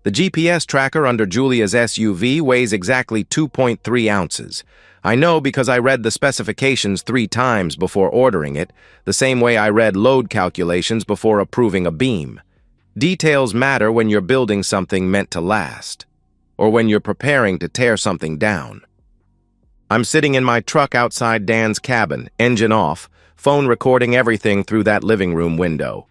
The GPS tracker under Julia's SUV weighs exactly 2.3 ounces. I know because I read the specifications 3 times before ordering it, the same way I read load calculations before approving a beam. Details matter when you're building something meant to last, or when you're preparing to tear something down. I'm sitting in my truck outside Dan's cabin, engine off, phone recording everything through that living room window.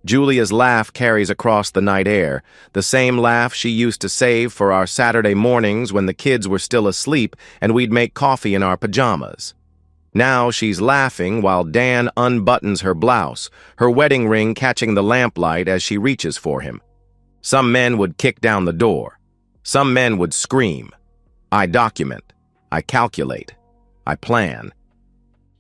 Julia's laugh carries across the night air, the same laugh she used to save for our Saturday mornings when the kids were still asleep and we'd make coffee in our pajamas. Now she's laughing while Dan unbuttons her blouse, her wedding ring catching the lamplight as she reaches for him. Some men would kick down the door. Some men would scream. I document. I calculate. I plan.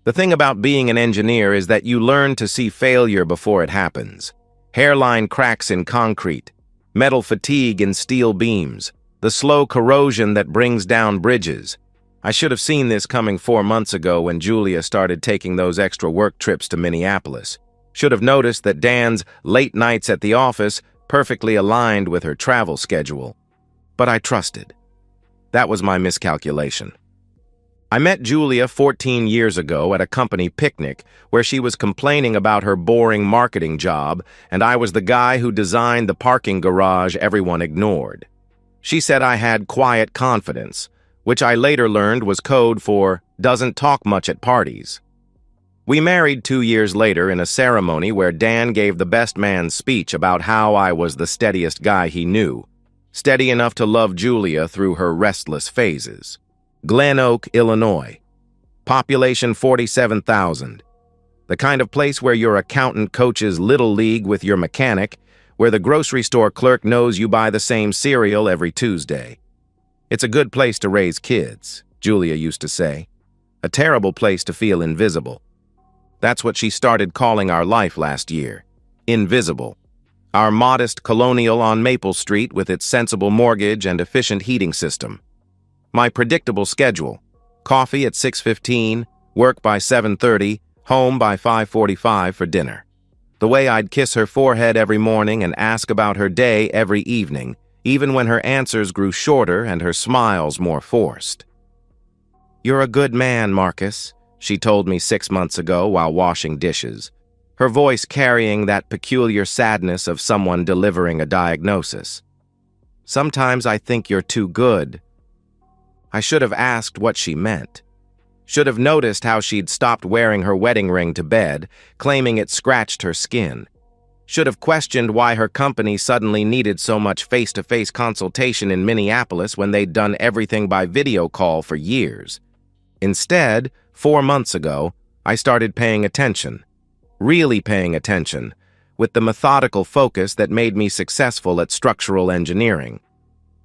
The thing about being an engineer is that you learn to see failure before it happens. Hairline cracks in concrete, metal fatigue in steel beams, the slow corrosion that brings down bridges. I should have seen this coming 4 months ago when Julia started taking those extra work trips to Minneapolis. Should have noticed that Dan's late nights at the office perfectly aligned with her travel schedule. But I trusted. That was my miscalculation. I met Julia 14 years ago at a company picnic where she was complaining about her boring marketing job, and I was the guy who designed the parking garage everyone ignored. She said I had quiet confidence, which I later learned was code for doesn't talk much at parties. We married 2 years later in a ceremony where Dan gave the best man speech about how I was the steadiest guy he knew, steady enough to love Julia through her restless phases. Glen Oak, Illinois. Population 47,000. The kind of place where your accountant coaches Little League with your mechanic, where the grocery store clerk knows you buy the same cereal every Tuesday. It's a good place to raise kids, Julia used to say. A terrible place to feel invisible. That's what she started calling our life last year. Invisible. Our modest colonial on Maple Street with its sensible mortgage and efficient heating system. My predictable schedule: coffee at 6:15, work by 7:30, home by 5:45 for dinner. The way I'd kiss her forehead every morning and ask about her day every evening, even when her answers grew shorter and her smiles more forced. "You're a good man, Marcus," she told me 6 months ago while washing dishes, her voice carrying that peculiar sadness of someone delivering a diagnosis. "Sometimes I think you're too good." I should have asked what she meant. Should have noticed how she'd stopped wearing her wedding ring to bed, claiming it scratched her skin. Should have questioned why her company suddenly needed so much face-to-face consultation in Minneapolis when they'd done everything by video call for years. Instead, 4 months ago, I started paying attention. Really paying attention, with the methodical focus that made me successful at structural engineering.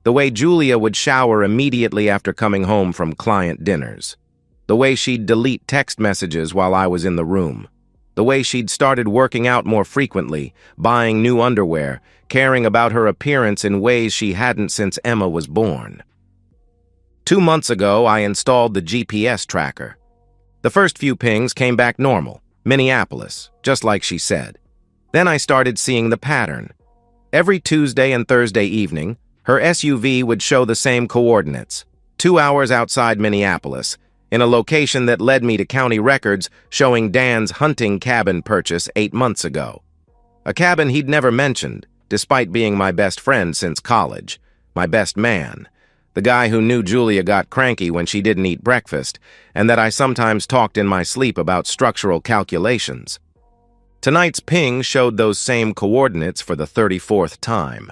The way Julia would shower immediately after coming home from client dinners. The way she'd delete text messages while I was in the room. The way she'd started working out more frequently, buying new underwear, caring about her appearance in ways she hadn't since Emma was born. 2 months ago, I installed the GPS tracker. The first few pings came back normal, Minneapolis, just like she said. Then I started seeing the pattern. Every Tuesday and Thursday evening, her SUV would show the same coordinates, 2 hours outside Minneapolis, in a location that led me to county records showing Dan's hunting cabin purchase 8 months ago. A cabin he'd never mentioned, despite being my best friend since college, my best man, the guy who knew Julia got cranky when she didn't eat breakfast, and that I sometimes talked in my sleep about structural calculations. Tonight's ping showed those same coordinates for the 34th time.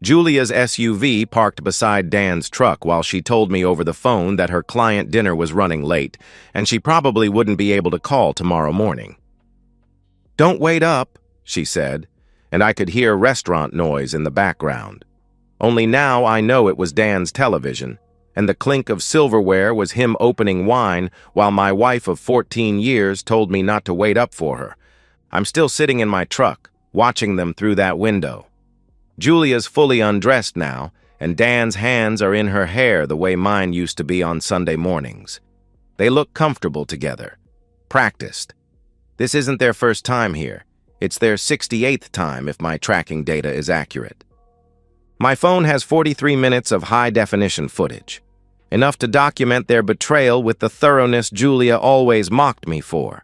Julia's SUV parked beside Dan's truck while she told me over the phone that her client dinner was running late, and she probably wouldn't be able to call tomorrow morning. "Don't wait up," she said, and I could hear restaurant noise in the background. Only now I know it was Dan's television, and the clink of silverware was him opening wine while my wife of 14 years told me not to wait up for her. I'm still sitting in my truck, watching them through that window. Julia's fully undressed now, and Dan's hands are in her hair the way mine used to be on Sunday mornings. They look comfortable together, practiced. This isn't their first time here. It's their 68th time if my tracking data is accurate. My phone has 43 minutes of high-definition footage, enough to document their betrayal with the thoroughness Julia always mocked me for.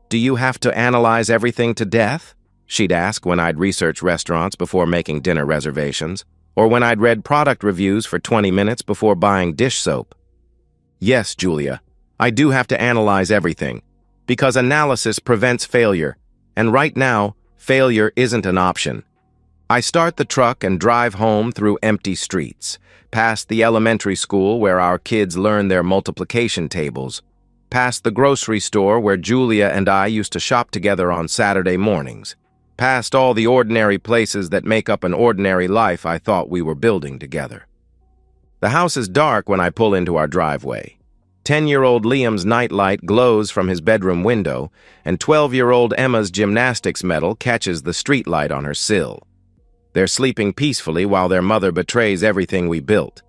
"Do you have to analyze everything to death?" she'd ask when I'd research restaurants before making dinner reservations, or when I'd read product reviews for 20 minutes before buying dish soap. "Yes, Julia, I do have to analyze everything, because analysis prevents failure, and right now, failure isn't an option." I start the truck and drive home through empty streets, past the elementary school where our kids learn their multiplication tables, past the grocery store where Julia and I used to shop together on Saturday mornings, past all the ordinary places that make up an ordinary life I thought we were building together. The house is dark when I pull into our driveway. 10-year-old Liam's nightlight glows from his bedroom window, and 12-year-old Emma's gymnastics medal catches the streetlight on her sill. They're sleeping peacefully while their mother betrays everything we built.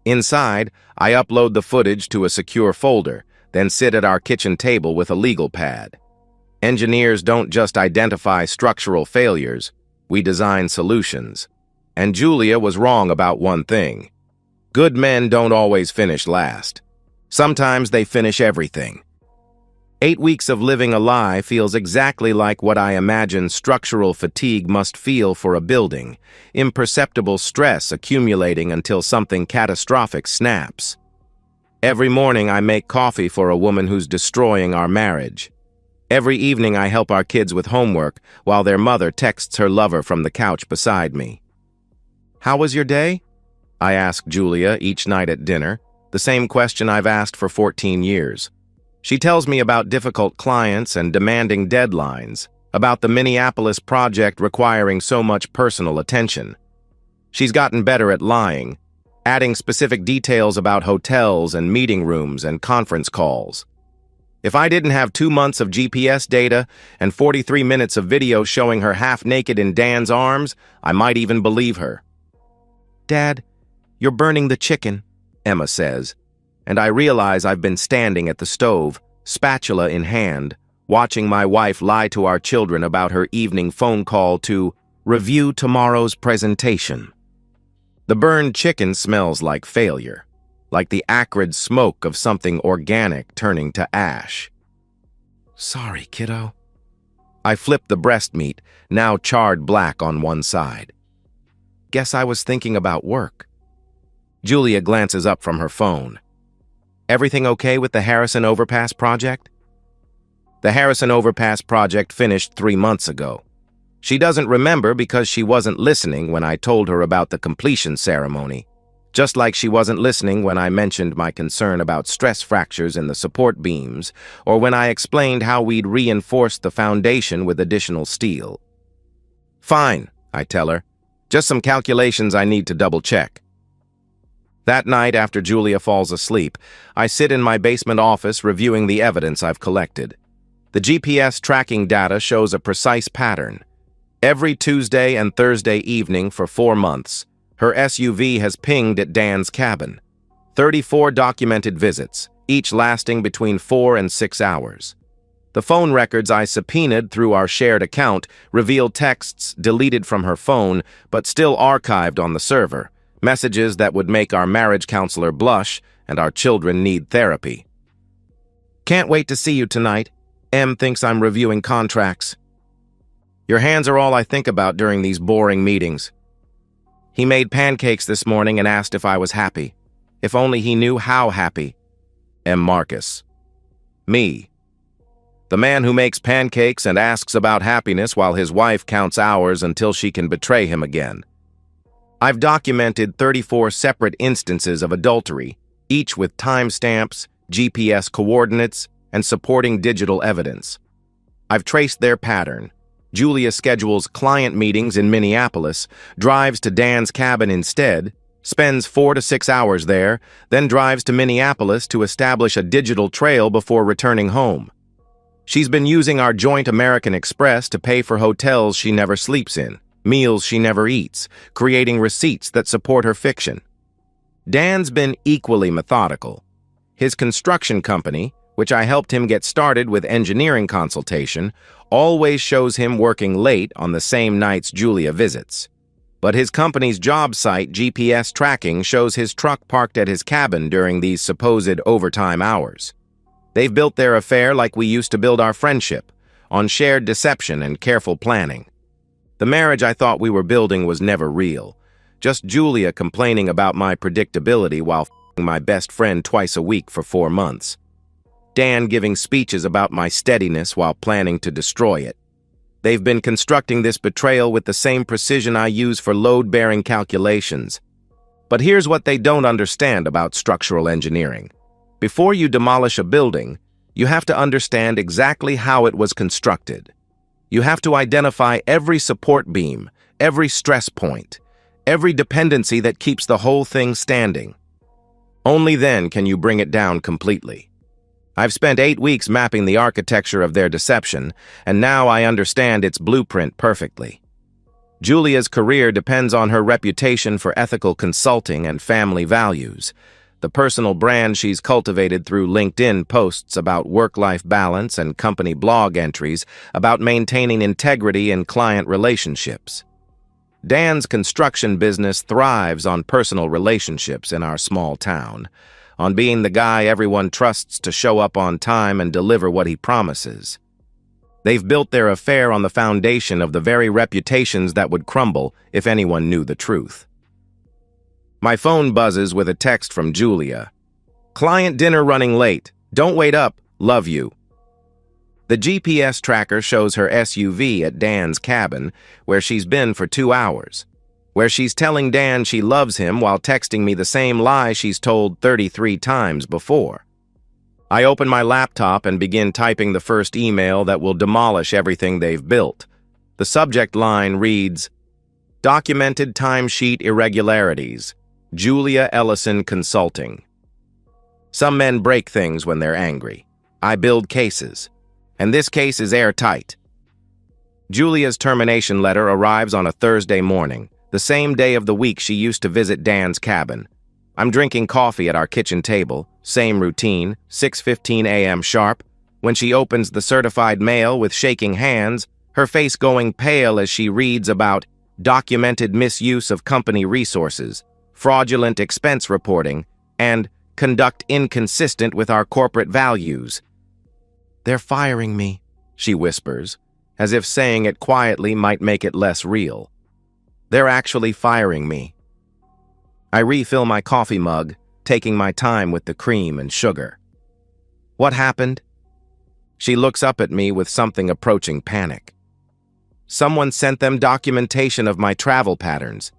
Inside, I upload the footage to a secure folder, then sit at our kitchen table with a legal pad. Engineers don't just identify structural failures, we design solutions. And Julia was wrong about one thing. Good men don't always finish last. Sometimes they finish everything. 8 weeks of living a lie feels exactly like what I imagine structural fatigue must feel for a building, imperceptible stress accumulating until something catastrophic snaps. Every morning I make coffee for a woman who's destroying our marriage. Every evening I help our kids with homework while their mother texts her lover from the couch beside me. "How was your day?" I ask Julia each night at dinner, the same question I've asked for 14 years. She tells me about difficult clients and demanding deadlines, about the Minneapolis project requiring so much personal attention. She's gotten better at lying, adding specific details about hotels and meeting rooms and conference calls. If I didn't have 2 months of GPS data and 43 minutes of video showing her half-naked in Dan's arms, I might even believe her. "Dad, you're burning the chicken," Emma says, and I realize I've been standing at the stove, spatula in hand, watching my wife lie to our children about her evening phone call to review tomorrow's presentation. The burned chicken smells like failure, like the acrid smoke of something organic turning to ash. "Sorry, kiddo." I flip the breast meat, now charred black on one side. "Guess I was thinking about work." Julia glances up from her phone. "Everything okay with the Harrison Overpass project?" The Harrison Overpass project finished 3 months ago. She doesn't remember because she wasn't listening when I told her about the completion ceremony, just like she wasn't listening when I mentioned my concern about stress fractures in the support beams, or when I explained how we'd reinforced the foundation with additional steel. "Fine," I tell her. "Just some calculations I need to double-check." That night, after Julia falls asleep, I sit in my basement office reviewing the evidence I've collected. The GPS tracking data shows a precise pattern. Every Tuesday and Thursday evening for 4 months, her SUV has pinged at Dan's cabin. 34 documented visits, each lasting between 4 and 6 hours. The phone records I subpoenaed through our shared account reveal texts deleted from her phone but still archived on the server, messages that would make our marriage counselor blush and our children need therapy. "Can't wait to see you tonight. Em thinks I'm reviewing contracts. Your hands are all I think about during these boring meetings. He made pancakes this morning and asked if I was happy. If only he knew how happy." M. Marcus. Me. The man who makes pancakes and asks about happiness while his wife counts hours until she can betray him again. I've documented 34 separate instances of adultery, each with timestamps, GPS coordinates, and supporting digital evidence. I've traced their pattern. Julia schedules client meetings in Minneapolis, drives to Dan's cabin instead, spends 4 to 6 hours there, then drives to Minneapolis to establish a digital trail before returning home. She's been using our joint American Express to pay for hotels she never sleeps in, meals she never eats, creating receipts that support her fiction. Dan's been equally methodical. His construction company, which I helped him get started with engineering consultation, always shows him working late on the same nights Julia visits. But his company's job site GPS tracking shows his truck parked at his cabin during these supposed overtime hours. They've built their affair like we used to build our friendship, on shared deception and careful planning. The marriage I thought we were building was never real. Just Julia complaining about my predictability while f***ing my best friend twice a week for 4 months. Dan giving speeches about my steadiness while planning to destroy it. They've been constructing this betrayal with the same precision I use for load-bearing calculations. But here's what they don't understand about structural engineering. Before you demolish a building, you have to understand exactly how it was constructed. You have to identify every support beam, every stress point, every dependency that keeps the whole thing standing. Only then can you bring it down completely. I've spent 8 weeks mapping the architecture of their deception, and now I understand its blueprint perfectly. Julia's career depends on her reputation for ethical consulting and family values, the personal brand she's cultivated through LinkedIn posts about work-life balance and company blog entries about maintaining integrity in client relationships. Dan's construction business thrives on personal relationships in our small town, on being the guy everyone trusts to show up on time and deliver what he promises. They've built their affair on the foundation of the very reputations that would crumble if anyone knew the truth. My phone buzzes with a text from Julia. "Client dinner running late. Don't wait up. Love you." The GPS tracker shows her SUV at Dan's cabin, where she's been for 2 hours, where she's telling Dan she loves him while texting me the same lie she's told 33 times before. I open my laptop and begin typing the first email that will demolish everything they've built. The subject line reads, "Documented timesheet irregularities. Julia Ellison Consulting." Some men break things when they're angry. I build cases. And this case is airtight. Julia's termination letter arrives on a Thursday morning, the same day of the week she used to visit Dan's cabin. I'm drinking coffee at our kitchen table, same routine, 6:15 a.m. sharp, when she opens the certified mail with shaking hands, her face going pale as she reads about documented misuse of company resources, fraudulent expense reporting, and conduct inconsistent with our corporate values. "They're firing me," she whispers, as if saying it quietly might make it less real. "They're actually firing me." I refill my coffee mug, taking my time with the cream and sugar. "What happened?" She looks up at me with something approaching panic. "Someone sent them documentation of my travel patterns,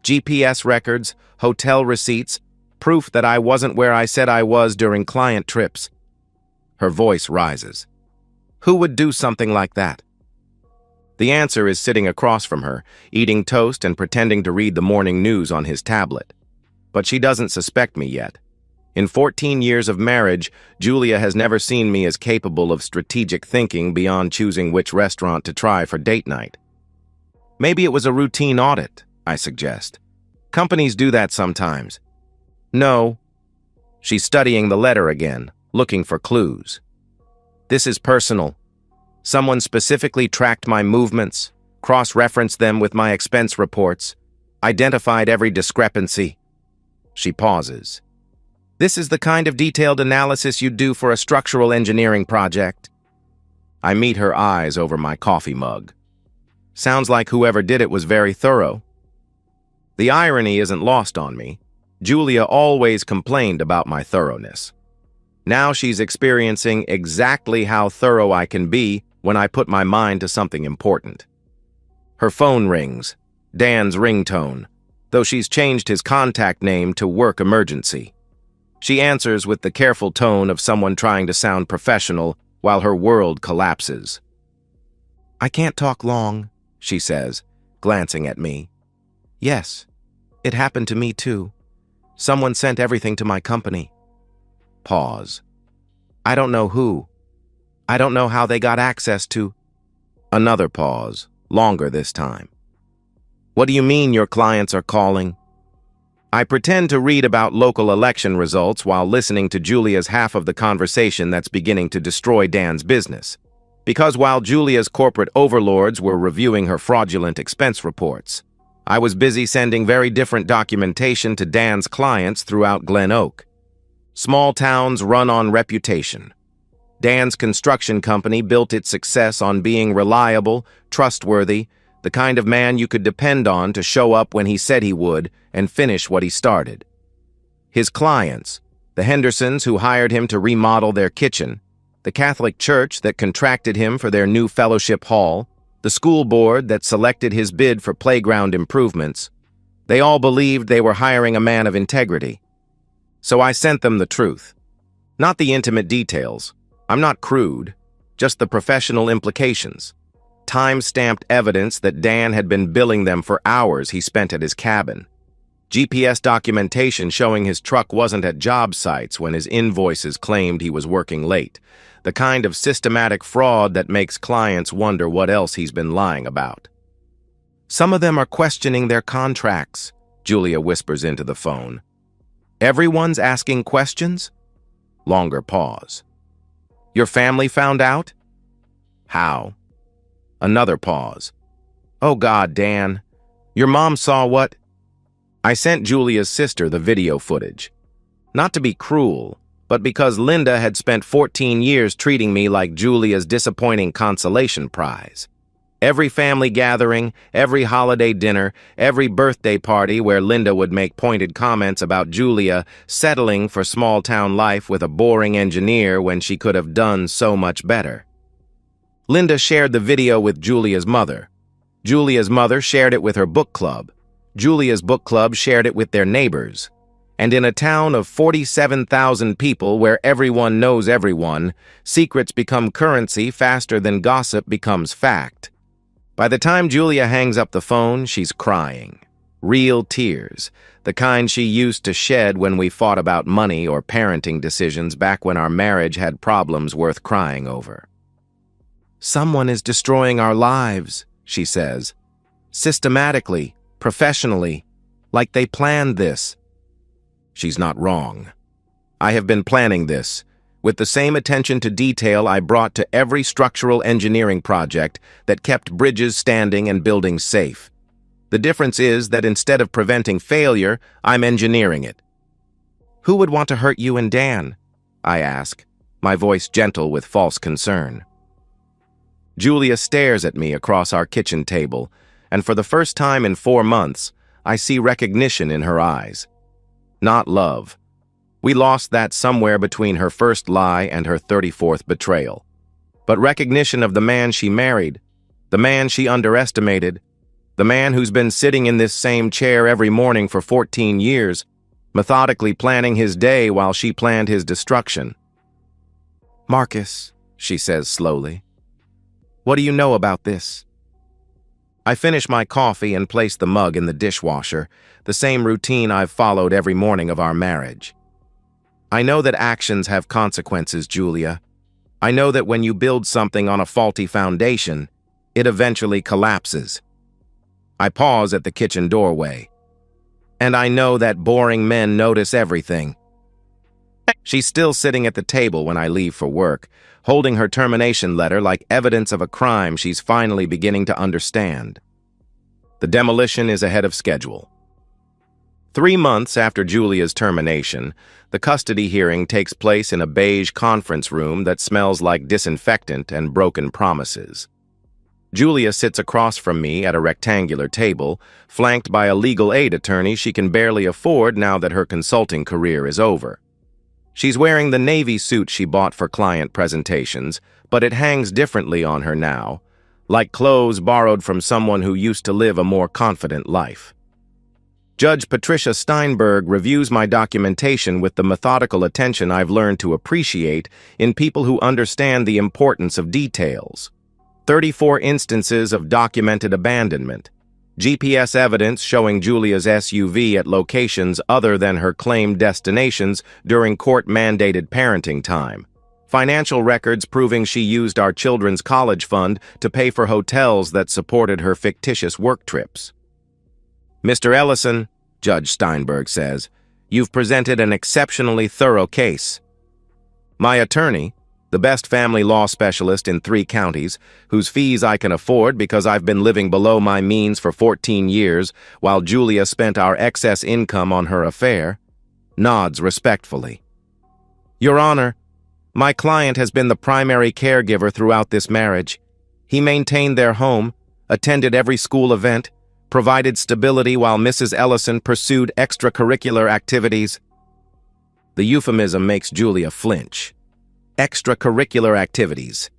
GPS records, hotel receipts, proof that I wasn't where I said I was during client trips." Her voice rises. "Who would do something like that?" The answer is sitting across from her, eating toast and pretending to read the morning news on his tablet. But she doesn't suspect me yet. In 14 years of marriage, Julia has never seen me as capable of strategic thinking beyond choosing which restaurant to try for date night. "Maybe it was a routine audit," I suggest. "Companies do that sometimes." "No." She's studying the letter again, looking for clues. "This is personal. Someone specifically tracked my movements, cross-referenced them with my expense reports, identified every discrepancy." She pauses. "This is the kind of detailed analysis you'd do for a structural engineering project." I meet her eyes over my coffee mug. Sounds like whoever did it was very thorough. The irony isn't lost on me. Julia always complained about my thoroughness. Now she's experiencing exactly how thorough I can be when I put my mind to something important. Her phone rings, Dan's ringtone, though she's changed his contact name to Work Emergency. She answers with the careful tone of someone trying to sound professional while her world collapses. "I can't talk long," she says, glancing at me. "Yes, it happened to me too. Someone sent everything to my company." Pause. "I don't know who. I don't know how they got access to—" Another pause, longer this time. "What do you mean your clients are calling?" I pretend to read about local election results while listening to Julia's half of the conversation that's beginning to destroy Dan's business. Because while Julia's corporate overlords were reviewing her fraudulent expense reports, I was busy sending very different documentation to Dan's clients throughout Glen Oak. Small towns run on reputation. Dan's construction company built its success on being reliable, trustworthy, the kind of man you could depend on to show up when he said he would and finish what he started. His clients, the Hendersons who hired him to remodel their kitchen, the Catholic Church that contracted him for their new fellowship hall, the school board that selected his bid for playground improvements, they all believed they were hiring a man of integrity. So I sent them the truth. Not the intimate details. I'm not crude, just the professional implications. Time-stamped evidence that Dan had been billing them for hours he spent at his cabin. GPS documentation showing his truck wasn't at job sites when his invoices claimed he was working late. The kind of systematic fraud that makes clients wonder what else he's been lying about. Some of them are questioning their contracts, Julia whispers into the phone. Everyone's asking questions? Longer pause. Your family found out? How? Another pause. Oh God, Dan. Your mom saw what? I sent Julia's sister the video footage. Not to be cruel, but because Linda had spent 14 years treating me like Julia's disappointing consolation prize. Every family gathering, every holiday dinner, every birthday party where Linda would make pointed comments about Julia settling for small-town life with a boring engineer when she could have done so much better. Linda shared the video with Julia's mother. Julia's mother shared it with her book club. Julia's book club shared it with their neighbors. And in a town of 47,000 people where everyone knows everyone, secrets become currency faster than gossip becomes fact. By the time Julia hangs up the phone, she's crying. Real tears, the kind she used to shed when we fought about money or parenting decisions back when our marriage had problems worth crying over. Someone is destroying our lives, she says. Systematically, professionally, like they planned this. She's not wrong. I have been planning this, with the same attention to detail I brought to every structural engineering project that kept bridges standing and buildings safe. The difference is that instead of preventing failure, I'm engineering it. Who would want to hurt you and Dan? I ask, my voice gentle with false concern. Julia stares at me across our kitchen table, and for the first time in 4 months, I see recognition in her eyes. Not love. We lost that somewhere between her first lie and her 34th betrayal. But recognition of the man she married, the man she underestimated, the man who's been sitting in this same chair every morning for 14 years, methodically planning his day while she planned his destruction. Marcus, she says slowly, what do you know about this? I finish my coffee and place the mug in the dishwasher, the same routine I've followed every morning of our marriage. I know that actions have consequences, Julia. I know that when you build something on a faulty foundation, it eventually collapses. I pause at the kitchen doorway. And I know that boring men notice everything. She's still sitting at the table when I leave for work, holding her termination letter like evidence of a crime she's finally beginning to understand. The demolition is ahead of schedule. 3 months after Julia's termination, the custody hearing takes place in a beige conference room that smells like disinfectant and broken promises. Julia sits across from me at a rectangular table, flanked by a legal aid attorney she can barely afford now that her consulting career is over. She's wearing the navy suit she bought for client presentations, but it hangs differently on her now, like clothes borrowed from someone who used to live a more confident life. Judge Patricia Steinberg reviews my documentation with the methodical attention I've learned to appreciate in people who understand the importance of details. 34 instances of documented abandonment. GPS evidence showing Julia's SUV at locations other than her claimed destinations during court-mandated parenting time. Financial records proving she used our children's college fund to pay for hotels that supported her fictitious work trips. Mr. Ellison, Judge Steinberg says, you've presented an exceptionally thorough case. My attorney, The best family law specialist in 3 counties, whose fees I can afford because I've been living below my means for 14 years while Julia spent our excess income on her affair, nods respectfully. Your Honor, my client has been the primary caregiver throughout this marriage. He maintained their home, attended every school event, provided stability while Mrs. Ellison pursued extracurricular activities. The euphemism makes Julia flinch. Extracurricular activities.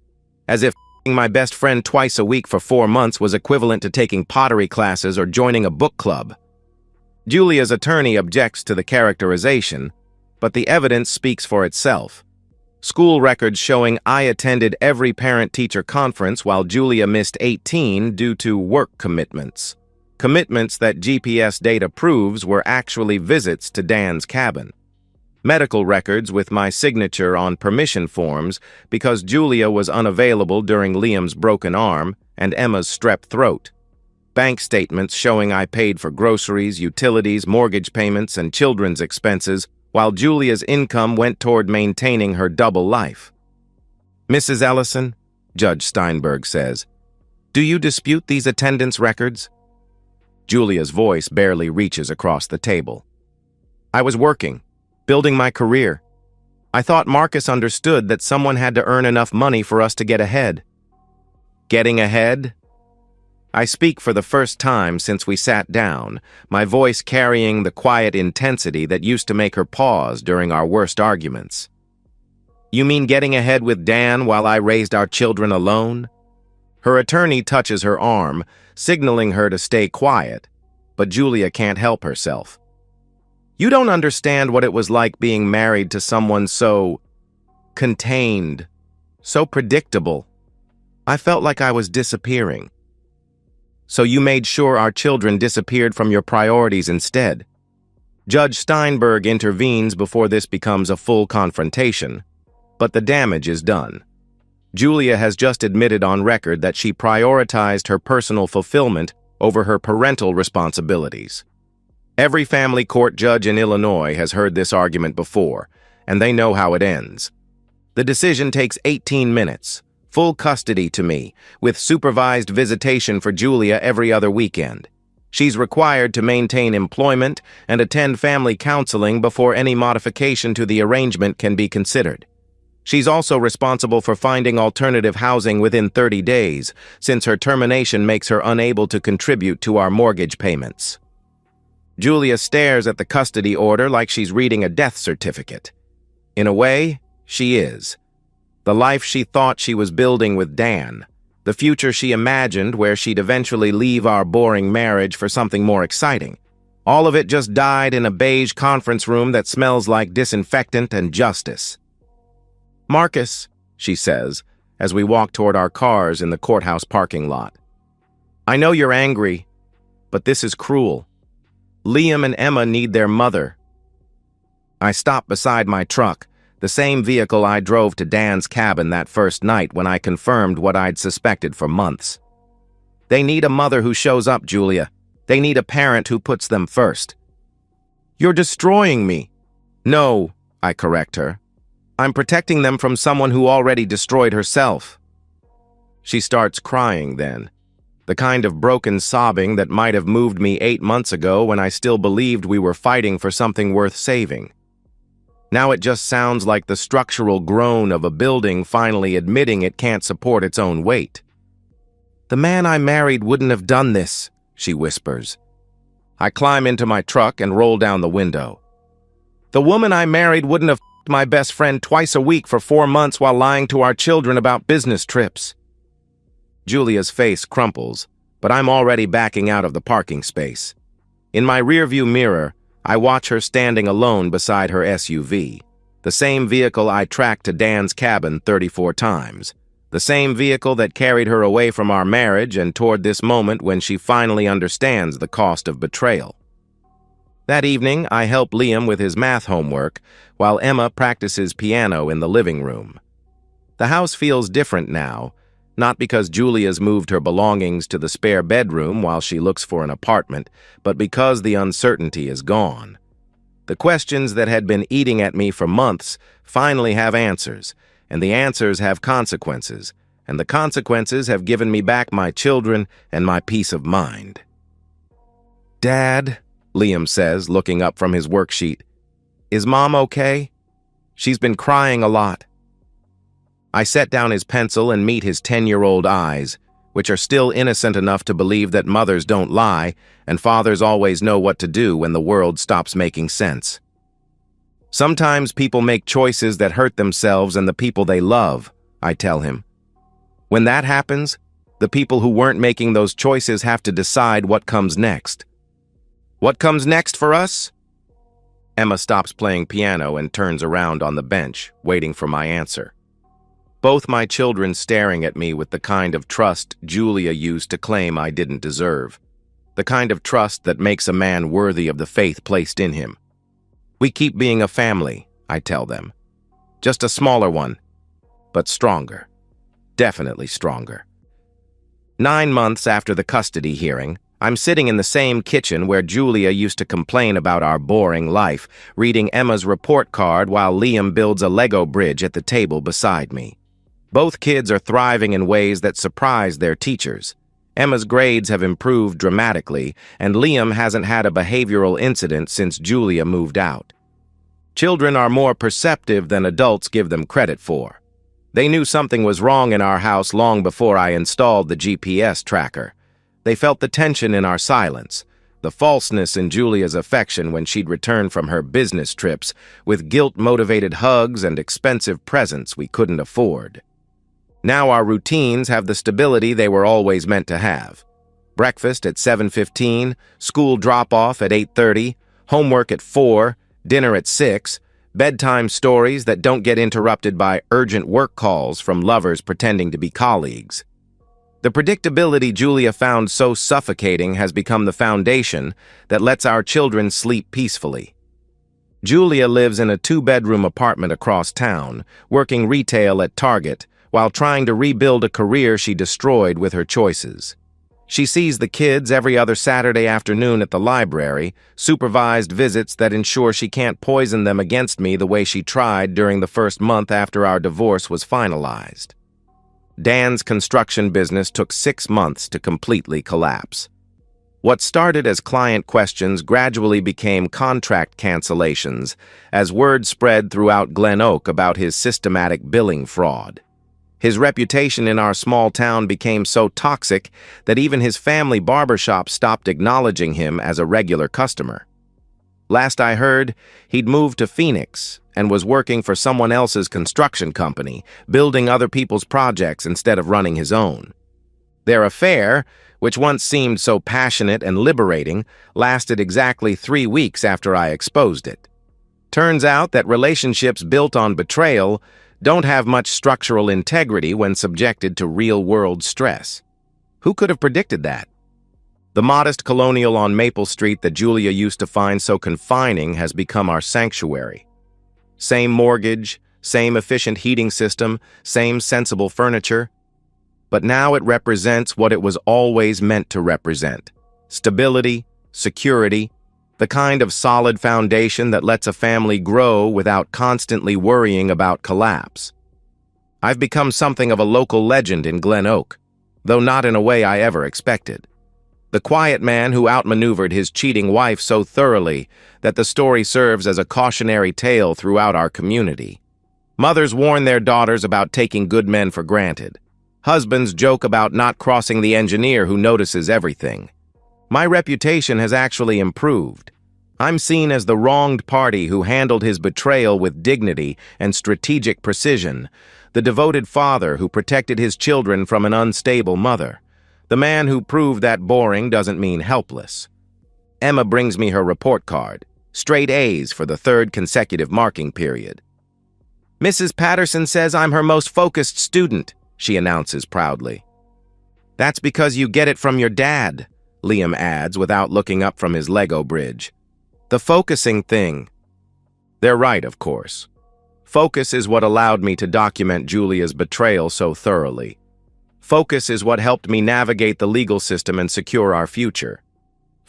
As if my best friend twice a week for 4 months was equivalent to taking pottery classes or joining a book club. Julia's attorney objects to the characterization, but the evidence speaks for itself. School records showing I attended every parent-teacher conference while Julia missed 18 due to work commitments. Commitments that GPS data proves were actually visits to Dan's cabin. Medical records with my signature on permission forms because Julia was unavailable during Liam's broken arm and Emma's strep throat. Bank statements showing I paid for groceries, utilities, mortgage payments, and children's expenses, while Julia's income went toward maintaining her double life. Mrs. Ellison, Judge Steinberg says, do you dispute these attendance records? Julia's voice barely reaches across the table. I was working, building my career. I thought Marcus understood that someone had to earn enough money for us to get ahead. Getting ahead? I speak for the first time since we sat down, my voice carrying the quiet intensity that used to make her pause during our worst arguments. You mean getting ahead with Dan while I raised our children alone? Her attorney touches her arm, signaling her to stay quiet, but Julia can't help herself. You don't understand what it was like being married to someone so contained, so predictable. I felt like I was disappearing. So you made sure our children disappeared from your priorities instead. Judge Steinberg intervenes before this becomes a full confrontation, but the damage is done. Julia has just admitted on record that she prioritized her personal fulfillment over her parental responsibilities. Every family court judge in Illinois has heard this argument before, and they know how it ends. The decision takes 18 minutes, full custody to me, with supervised visitation for Julia every other weekend. She's required to maintain employment and attend family counseling before any modification to the arrangement can be considered. She's also responsible for finding alternative housing within 30 days, since her termination makes her unable to contribute to our mortgage payments. Julia stares at the custody order like she's reading a death certificate. In a way, she is. The life she thought she was building with Dan, the future she imagined where she'd eventually leave our boring marriage for something more exciting. All of it just died in a beige conference room that smells like disinfectant and justice. Marcus, she says, as we walk toward our cars in the courthouse parking lot. I know you're angry, but this is cruel. Liam and Emma need their mother. I stop beside my truck, the same vehicle I drove to Dan's cabin that first night when I confirmed what I'd suspected for months. They need a mother who shows up, Julia. They need a parent who puts them first. You're destroying me. No, I correct her. I'm protecting them from someone who already destroyed herself. She starts crying then. The kind of broken sobbing that might have moved me 8 months ago when I still believed we were fighting for something worth saving. Now it just sounds like the structural groan of a building finally admitting it can't support its own weight. The man I married wouldn't have done this, she whispers. I climb into my truck and roll down the window. The woman I married wouldn't have f***ed my best friend twice a week for 4 months while lying to our children about business trips. Julia's face crumples, but I'm already backing out of the parking space. In my rearview mirror, I watch her standing alone beside her SUV, the same vehicle I tracked to Dan's cabin 34 times, the same vehicle that carried her away from our marriage and toward this moment when she finally understands the cost of betrayal. That evening, I help Liam with his math homework while Emma practices piano in the living room. The house feels different now, not because Julia's moved her belongings to the spare bedroom while she looks for an apartment, but because the uncertainty is gone. The questions that had been eating at me for months finally have answers, and the answers have consequences, and the consequences have given me back my children and my peace of mind. "Dad," Liam says, looking up from his worksheet, "is Mom okay? She's been crying a lot." I set down his pencil and meet his 10-year-old eyes, which are still innocent enough to believe that mothers don't lie and fathers always know what to do when the world stops making sense. "Sometimes people make choices that hurt themselves and the people they love," I tell him. "When that happens, the people who weren't making those choices have to decide what comes next." "What comes next for us?" Emma stops playing piano and turns around on the bench, waiting for my answer. Both my children staring at me with the kind of trust Julia used to claim I didn't deserve. The kind of trust that makes a man worthy of the faith placed in him. "We keep being a family," I tell them. "Just a smaller one, but stronger. Definitely stronger." 9 months after the custody hearing, I'm sitting in the same kitchen where Julia used to complain about our boring life, reading Emma's report card while Liam builds a Lego bridge at the table beside me. Both kids are thriving in ways that surprise their teachers. Emma's grades have improved dramatically, and Liam hasn't had a behavioral incident since Julia moved out. Children are more perceptive than adults give them credit for. They knew something was wrong in our house long before I installed the GPS tracker. They felt the tension in our silence, the falseness in Julia's affection when she'd return from her business trips with guilt-motivated hugs and expensive presents we couldn't afford. Now our routines have the stability they were always meant to have. Breakfast at 7:15, school drop-off at 8:30, homework at 4, dinner at 6, bedtime stories that don't get interrupted by urgent work calls from lovers pretending to be colleagues. The predictability Julia found so suffocating has become the foundation that lets our children sleep peacefully. Julia lives in a 2-bedroom apartment across town, working retail at Target, while trying to rebuild a career she destroyed with her choices. She sees the kids every other Saturday afternoon at the library, supervised visits that ensure she can't poison them against me the way she tried during the first month after our divorce was finalized. Dan's construction business took 6 months to completely collapse. What started as client questions gradually became contract cancellations as word spread throughout Glen Oak about his systematic billing fraud. His reputation in our small town became so toxic that even his family barbershop stopped acknowledging him as a regular customer. Last I heard, he'd moved to Phoenix and was working for someone else's construction company, building other people's projects instead of running his own. Their affair, which once seemed so passionate and liberating, lasted exactly 3 weeks after I exposed it. Turns out that relationships built on betrayal don't have much structural integrity when subjected to real-world stress. Who could have predicted that? The modest colonial on Maple Street that Julia used to find so confining has become our sanctuary. Same mortgage, same efficient heating system, same sensible furniture. But now it represents what it was always meant to represent: stability, security, the kind of solid foundation that lets a family grow without constantly worrying about collapse. I've become something of a local legend in Glen Oak, though not in a way I ever expected. The quiet man who outmaneuvered his cheating wife so thoroughly that the story serves as a cautionary tale throughout our community. Mothers warn their daughters about taking good men for granted. Husbands joke about not crossing the engineer who notices everything. My reputation has actually improved. I'm seen as the wronged party who handled his betrayal with dignity and strategic precision, the devoted father who protected his children from an unstable mother, the man who proved that boring doesn't mean helpless. Emma brings me her report card, straight A's for the 3rd consecutive marking period. "Mrs. Patterson says I'm her most focused student," she announces proudly. "That's because you get it from your dad," Liam adds without looking up from his Lego bridge. "The focusing thing." They're right, of course. Focus is what allowed me to document Julia's betrayal so thoroughly. Focus is what helped me navigate the legal system and secure our future.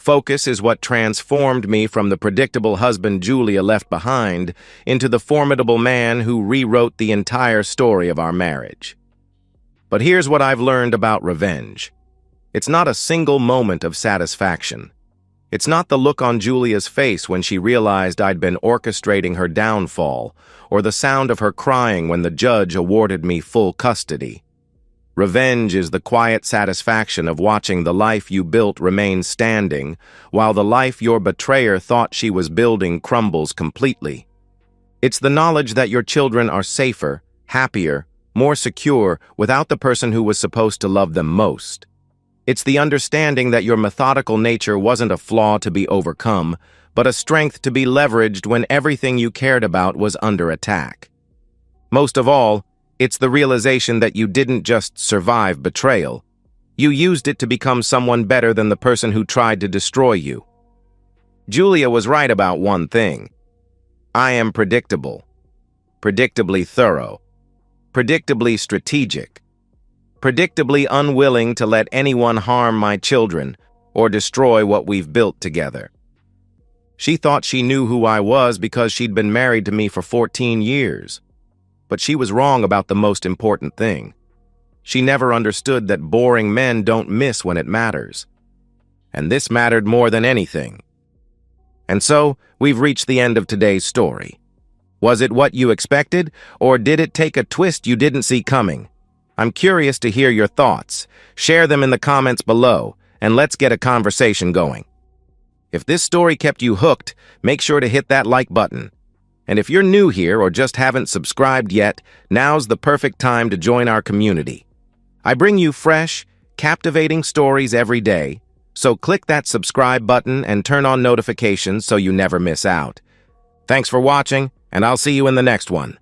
Focus is what transformed me from the predictable husband Julia left behind into the formidable man who rewrote the entire story of our marriage. But here's what I've learned about revenge. It's not a single moment of satisfaction. It's not the look on Julia's face when she realized I'd been orchestrating her downfall, or the sound of her crying when the judge awarded me full custody. Revenge is the quiet satisfaction of watching the life you built remain standing, while the life your betrayer thought she was building crumbles completely. It's the knowledge that your children are safer, happier, more secure without the person who was supposed to love them most. It's the understanding that your methodical nature wasn't a flaw to be overcome, but a strength to be leveraged when everything you cared about was under attack. Most of all, it's the realization that you didn't just survive betrayal. You used it to become someone better than the person who tried to destroy you. Julia was right about one thing. I am predictable, predictably thorough, predictably strategic, predictably unwilling to let anyone harm my children or destroy what we've built together. She thought she knew who I was because she'd been married to me for 14 years. But she was wrong about the most important thing. She never understood that boring men don't miss when it matters. And this mattered more than anything. And so, we've reached the end of today's story. Was it what you expected, or did it take a twist you didn't see coming? I'm curious to hear your thoughts. Share them in the comments below, and let's get a conversation going. If this story kept you hooked, make sure to hit that like button. And if you're new here or just haven't subscribed yet, now's the perfect time to join our community. I bring you fresh, captivating stories every day, so click that subscribe button and turn on notifications so you never miss out. Thanks for watching, and I'll see you in the next one.